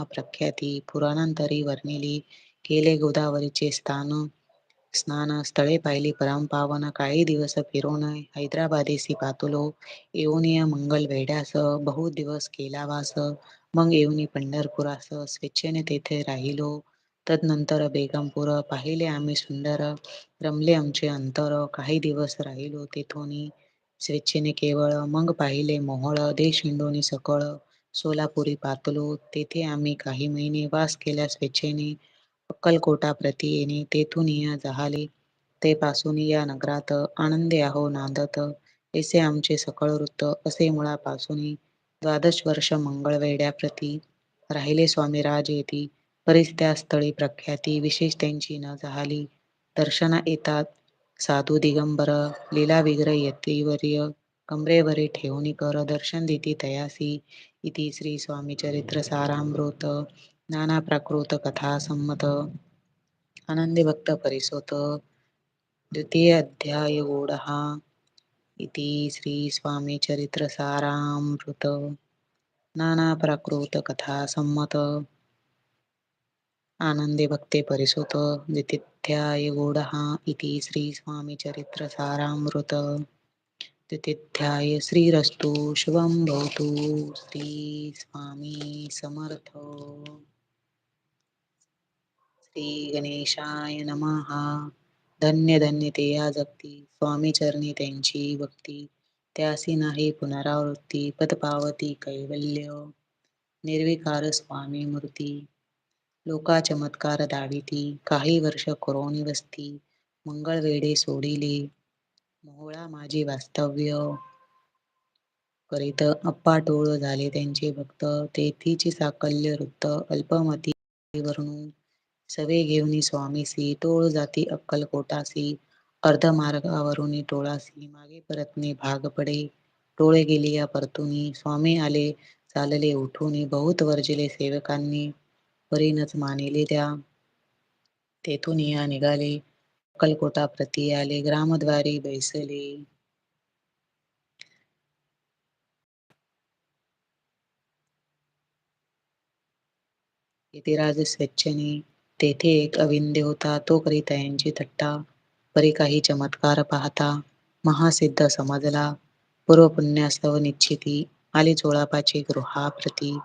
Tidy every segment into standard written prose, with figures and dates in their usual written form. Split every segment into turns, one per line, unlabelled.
प्रख्याती पुराणांतरी वर्णिली. केले गोदावरीचे स्नान स्थळे पाहिली परमपावन. काही दिवस फिरून हैदराबादेसी पातुलो. येऊनिया मंगल वेढ्यास बहु दिवस केला वास. मग येऊनी पंढरपुरास स्वेच्छेने तेथे राहिलो. तदनंतर बेगमपूर पाहिले आम्ही सुंदर. रमले आमचे अंतर. काही दिवस राहिलो तेथोनी स्वेच्छेने केवळ. मग पाहिले मोहोळ देश हिंडोनी सकळ. सोलापुरी पातलो तेथे आम्ही काही महिने वास केल्या स्वेच्छेने. अक्कलकोटा प्रति येणे तेथून या जहाले. ते पासून या नगरात आनंदे आहो नांदत. ऐसे आमचे सकळ वृत्त. असे मुळापासून 12 वर्ष मंगळवेढ्या प्रती राहिले स्वामीराज येती. बरीच त्या स्थळी प्रख्याती विशेष त्यांची न झाली. दर्शना येतात साधू दिगंबर. लीला विग्रह यतिवर्य. कमरेवरी ठेवून कर दर्शन देती तयासी. इति श्री स्वामी चरित्र सारामृत. नाना प्राकृत कथा संमत. आनंदी भक्त परिसोत. द्वितीय अध्याय गूढहा. इति श्री स्वामी चरित्र सारामृत. नाना प्राकृत कथा संमत. आनंदी भक्ते परिसुत. द्वितीध्याय गूढहा. इति श्री स्वामी चरित्र सारामृत. द्वितीध्याय श्रीरस्तु शुभं भवतु. श्री स्वामी समर्थ. श्री गणेशाय नमः. धन्य धन्य ते या जगती. स्वामी चरणी त्यांची भक्ती. त्यासी नाही पुनरावृत्ती. पद पावती कैवल्य. निर्विकार स्वामी मूर्ती. लोका चमत्कार दाविती. काही वर्ष करोनी वस्ती. मंगळवेढे सोडिले. मोहोळा माझी वास्तव्य. करीत अप्पाटोळ झाले त्यांचे भक्त. तेथीची साकल्य वृत्त अल्पमती वर्णू. सवे घेऊनी स्वामीसी टोळ जाती अक्कलकोटासी. अर्धमार्गावरून टोळासी मागे परतणे भाग पडे. टोळे गेली या परतुनी. स्वामी आले चालले उठून. बहुत वर्जिले सेवकांनी. परीनच मानिले त्या. तेथून या निघाले अक्कलकोटा प्रती आले. ग्रामद्वारी बैसले. यतिराज स्वेच्छेने. तेथे एक अविंद्य होता. तो करीत यांची थट्टा. परी काही चमत्कार पाहता. महासिद्ध समजला. पूर्व पुण्यास्तव निश्चिती. आली चोळापाची गृहाप्रती.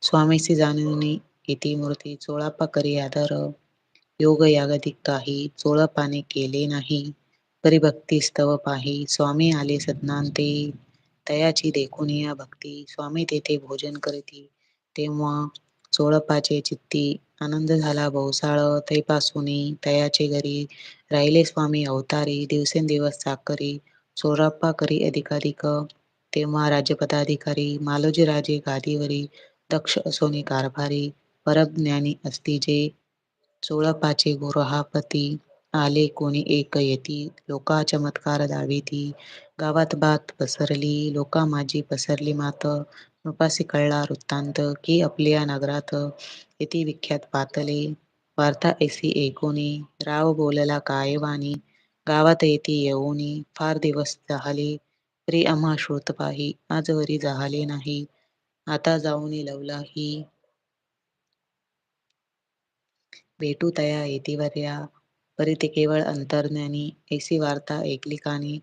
स्वामीसी जाणून इति मूर्ती. चोळापा करी आदर. योग यागतिक काही चोळपाने केले नाही. परी भक्ती स्तव पाही. स्वामी आले सदनांते. तयाची देखून या भक्ती. स्वामी तेथे भोजन करती. तेव्हा चोळपाचे चित्ती आनंद झाला बहुसाळ. तैपासूनी तयाचे घरी राहिले स्वामी अवतारी. दिवसेंदिवस चाकरी. चोळप्पा करी अधिकाधिक. तेव्हा राज्यपदाधिकारी. मालोजी राजे गादीवरी. दक्ष असोनी कारभारी. परज्ञानी असती जे. चोळपाचे गुरहापती. आले कोणी एक येती. लोका चमत्कार दाविती. गावात बात पसरली. लोका माझी पसरली मात. नृपासी कळला वृत्तांत. की आपल्या नगरात येती विख्यात पातले. वार्ता ऐसी ऐकोनी. राव बोलला कायवानी. गावात येती येऊनी. फार दिवस झाले. तरी आम्हा श्रुत पाही. आजवरी झाले नाही. आता जाऊनी लवलाही. भेटू तया येतिवर्या. परी ते केवळ अंतर्ज्ञानी. ऐसी वार्ता ऐकली कानी.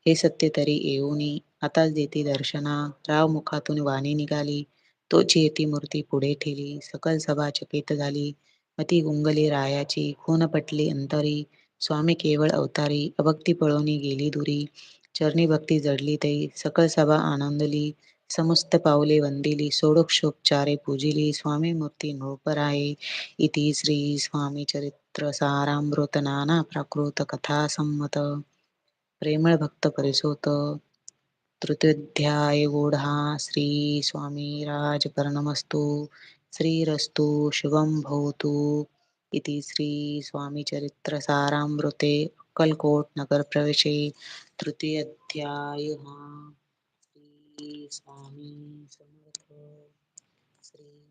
हे सत्य तरी येऊनी. आताच देती दर्शना. राव मुखातून वाणी निघाली. तोची येती मूर्ती पुढे ठेली. सकल सभा चकित झाली. मती गुंगली रायाची. खून पटली अंतरी. स्वामी केवळ अवतारी. अभक्ती पळोनी गेली दुरी. चरणी भक्ती जडली तै. सकल सभा आनंदली. समस्त पावले वंदिली. षोडशोपचारे पूजिली. स्वामी मूर्ती नृपराये. इति श्री स्वामी चरित्र सारामृत. नाना प्राकृत कथा संमत. प्रेमळ भक्त परिसोत. तृतीयोध्याय गूढहा. श्री स्वामी राजपरणमस्तु. श्रीरस्तु शुभं भवतु. इति श्री स्वामी चरित्र सारामृते. अक्कलकोट नगर प्रवेशे. तृतीयोध्याय. श्री स्वामी समर्थ. श्री